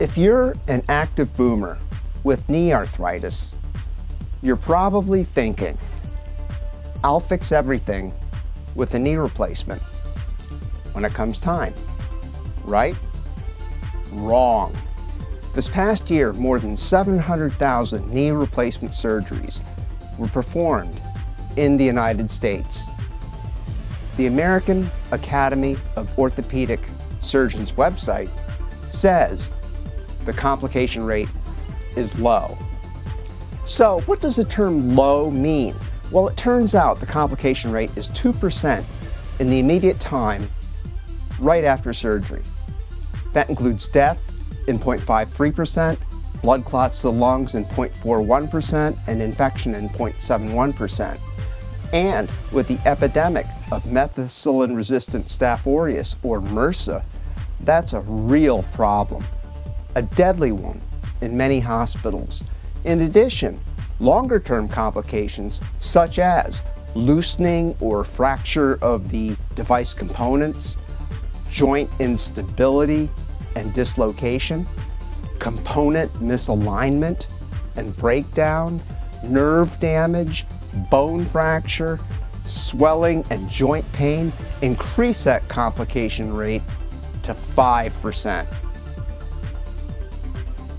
If you're an active boomer with knee arthritis, you're probably thinking, I'll fix everything with a knee replacement when it comes time, right? Wrong. This past year, more than 700,000 knee replacement surgeries were performed in the United States. The American Academy of Orthopedic Surgeons website says the complication rate is low. So what does the term low mean? Well, it turns out the complication rate is 2% in the immediate time right after surgery. That includes death in 0.53%, blood clots to the lungs in 0.41%, and infection in 0.71%. And with the epidemic of methicillin-resistant Staph aureus, or MRSA, that's a real problem, a deadly one in many hospitals. In addition, longer-term complications such as loosening or fracture of the device components, joint instability and dislocation, component misalignment and breakdown, nerve damage, bone fracture, swelling and joint pain increase that complication rate to 5%.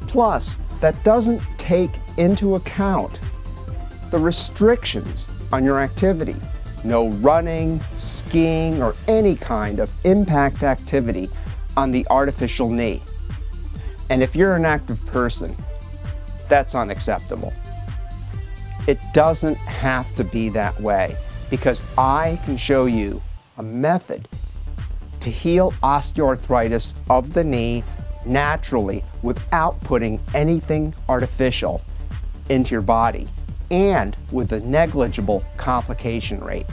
Plus, that doesn't take into account the restrictions on your activity. No running, skiing, or any kind of impact activity on the artificial knee. And if you're an active person, that's unacceptable. It doesn't have to be that way, because I can show you a method to heal osteoarthritis of the knee naturally without putting anything artificial into your body and with a negligible complication rate.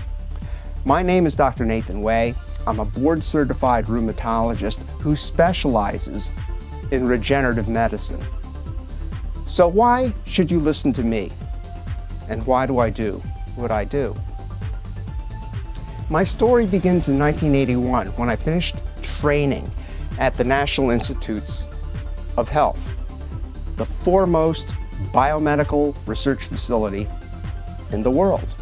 My name is Dr. Nathan Way. I'm a board-certified rheumatologist who specializes in regenerative medicine. So why should you listen to me? And why do I do what I do? My story begins in 1981 when I finished training at the National Institutes of Health, the foremost biomedical research facility in the world.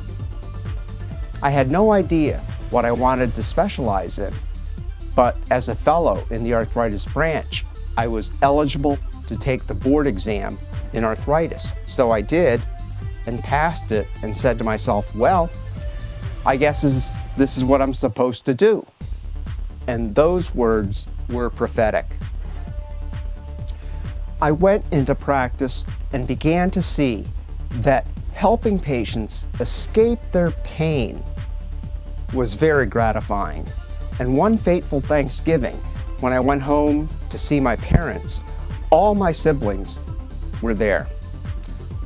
I had no idea what I wanted to specialize in, but as a fellow in the arthritis branch, I was eligible to take the board exam in arthritis. So I did and passed it and said to myself, well, I guess this is what I'm supposed to do. And those words were prophetic. I went into practice and began to see that helping patients escape their pain was very gratifying. And one fateful Thanksgiving, when I went home to see my parents, all my siblings were there.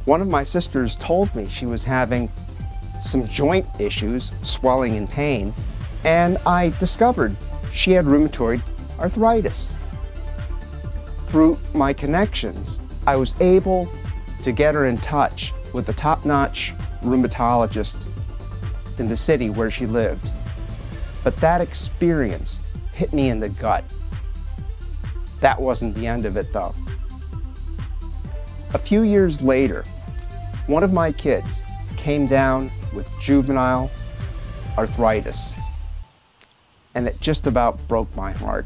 One of my sisters told me she was having some joint issues, swelling and pain, and I discovered she had rheumatoid arthritis. Through my connections, I was able to get her in touch with a top-notch rheumatologist in the city where she lived. But that experience hit me in the gut. That wasn't the end of it, though. A few years later, one of my kids came down with juvenile arthritis, and it just about broke my heart.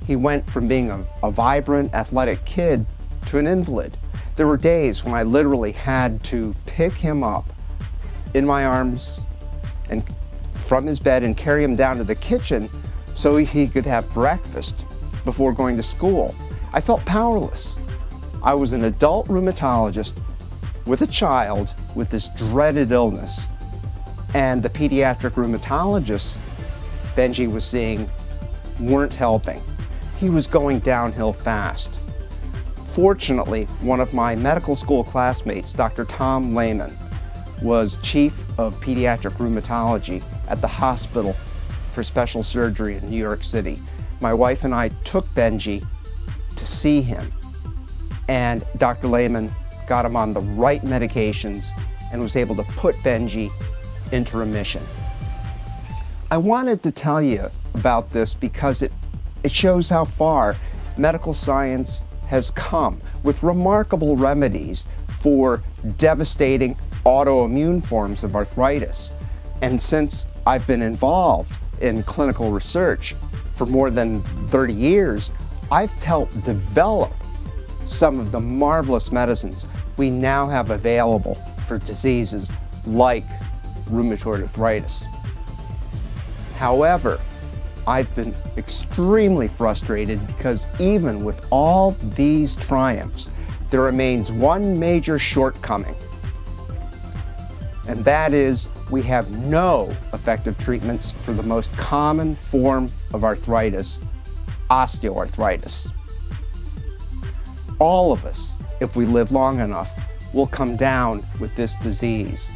He went from being a vibrant, athletic kid to an invalid. There were days when I literally had to pick him up in my arms and from his bed and carry him down to the kitchen so he could have breakfast before going to school. I felt powerless. I was an adult rheumatologist with a child with this dreaded illness, and the pediatric rheumatologists Benji was seeing weren't helping. He was going downhill fast. Fortunately, one of my medical school classmates, Dr. Tom Lehman, was chief of pediatric rheumatology at the hospital for special surgery in New York City. My wife and I took Benji to see him, and Dr. Lehman got him on the right medications and was able to put Benji into remission. I wanted to tell you about this because it shows how far medical science has come with remarkable remedies for devastating autoimmune forms of arthritis. And since I've been involved in clinical research for more than 30 years, I've helped develop some of the marvelous medicines we now have available for diseases like rheumatoid arthritis. However, I've been extremely frustrated because even with all these triumphs, there remains one major shortcoming, and that is we have no effective treatments for the most common form of arthritis, osteoarthritis. All of us, if we live long enough, will come down with this disease.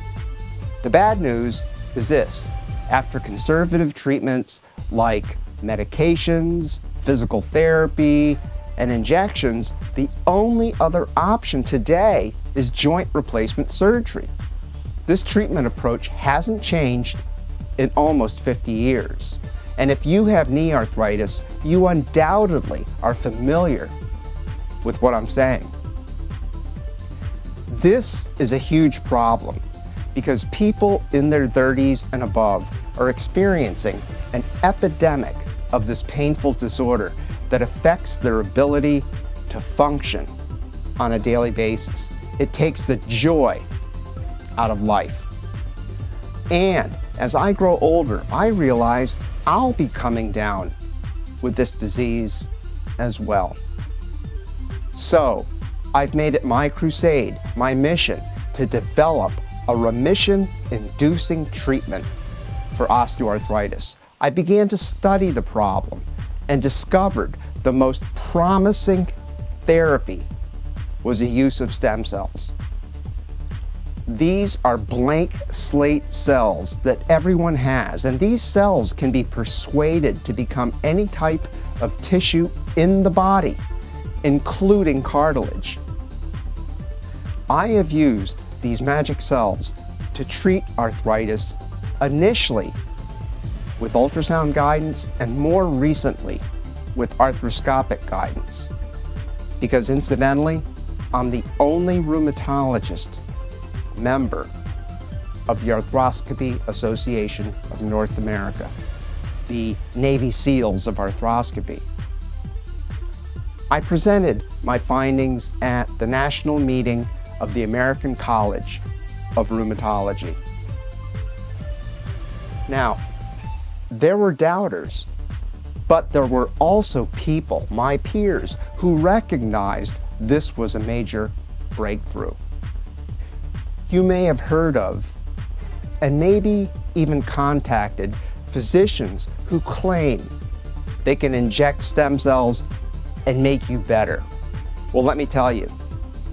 The bad news is this: after conservative treatments like medications, physical therapy, and injections, the only other option today is joint replacement surgery. This treatment approach hasn't changed in almost 50 years. And if you have knee arthritis, you undoubtedly are familiar with what I'm saying. This is a huge problem because people in their 30s and above are experiencing an epidemic of this painful disorder that affects their ability to function on a daily basis. It takes the joy out of life. And as I grow older, I realize I'll be coming down with this disease as well. So I've made it my crusade, my mission, to develop a remission-inducing treatment for osteoarthritis. I began to study the problem and discovered the most promising therapy was the use of stem cells. These are blank slate cells that everyone has, and these cells can be persuaded to become any type of tissue in the body, including cartilage. I have used these magic cells to treat arthritis initially with ultrasound guidance and more recently with arthroscopic guidance. Because incidentally, I'm the only rheumatologist member of the Arthroscopy Association of North America, the Navy SEALs of arthroscopy. I presented my findings at the national meeting of the American College of Rheumatology. Now, there were doubters, but there were also people, my peers, who recognized this was a major breakthrough. You may have heard of, and maybe even contacted, physicians who claim they can inject stem cells and make you better. Well, let me tell you,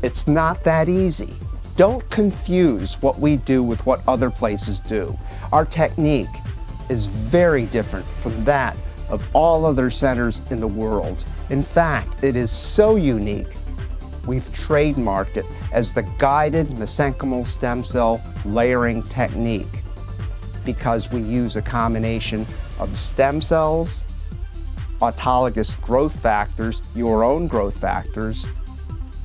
it's not that easy. Don't confuse what we do with what other places do. Our technique is very different from that of all other centers in the world. In fact, it is so unique, we've trademarked it as the guided mesenchymal stem cell layering technique because we use a combination of stem cells, autologous growth factors, your own growth factors,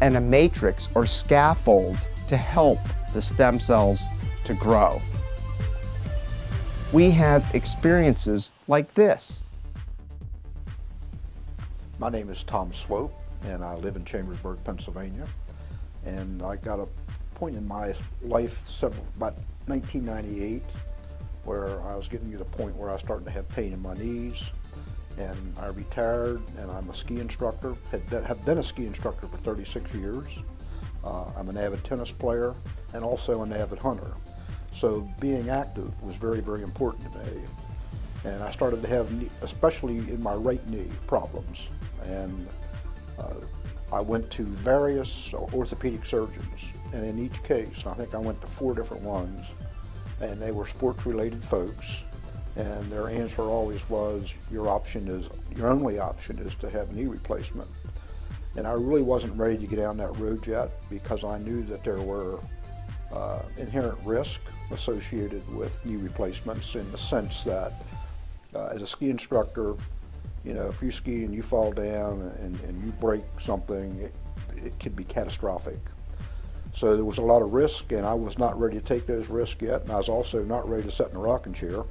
and a matrix or scaffold to help the stem cells to grow. We have experiences like this. My name is Tom Swope, and I live in Chambersburg, Pennsylvania. And I got a point in my life about 1998 where I was getting to the point where I was starting to have pain in my knees. And I retired, and I'm a ski instructor, have been a ski instructor for 36 years. I'm an avid tennis player and also an avid hunter. So being active was very, very important to me. And I started to have, especially in my right knee, problems. And I went to various orthopedic surgeons, and in each case, I think I went to 4 different ones, and they were sports-related folks. And their answer always was, your only option is to have knee replacement. And I really wasn't ready to get down that road yet because I knew that there were inherent risk associated with knee replacements in the sense that as a ski instructor, You know, if you ski and you fall down and you break something, it could be catastrophic. So there was a lot of risk, and I was not ready to take those risks yet, and I was also not ready to sit in a rocking chair.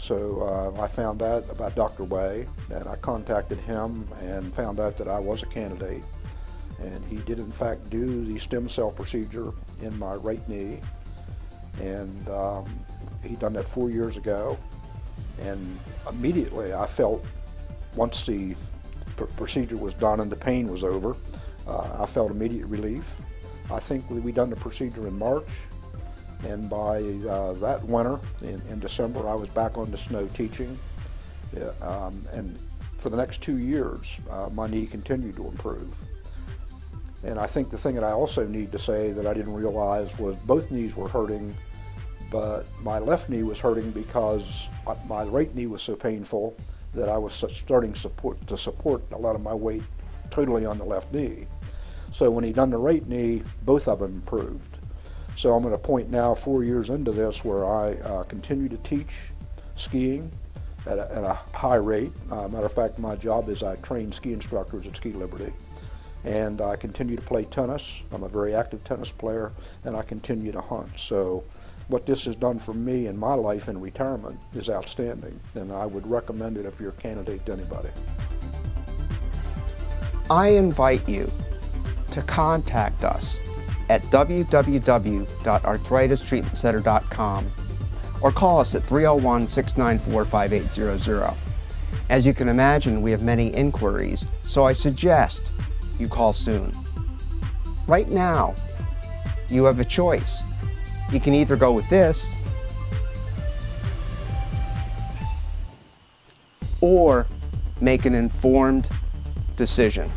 So I found out about Dr. Way, and I contacted him and found out that I was a candidate. And he did in fact do the stem cell procedure in my right knee, and he'd done that 4 years ago. And immediately I felt, once the procedure was done and the pain was over, I felt immediate relief. I think we done the procedure in March, and by that winter, in December, I was back on the snow teaching. And for the next 2 years, my knee continued to improve. And I think the thing that I also need to say that I didn't realize was both knees were hurting, but my left knee was hurting because my right knee was so painful that I was starting to support a lot of my weight totally on the left knee. So when he done the right knee, both of them improved. So I'm at a point now, 4 years into this, where I continue to teach skiing at a high rate. Matter of fact, my job is I train ski instructors at Ski Liberty. And I continue to play tennis. I'm a very active tennis player, and I continue to hunt. So what this has done for me in my life in retirement is outstanding, and I would recommend it if you're a candidate to anybody. I invite you to contact us at www.arthritistreatmentcenter.com or call us at 301-694-5800. As you can imagine, we have many inquiries, so I suggest you call soon. Right now, you have a choice. You can either go with this or make an informed decision.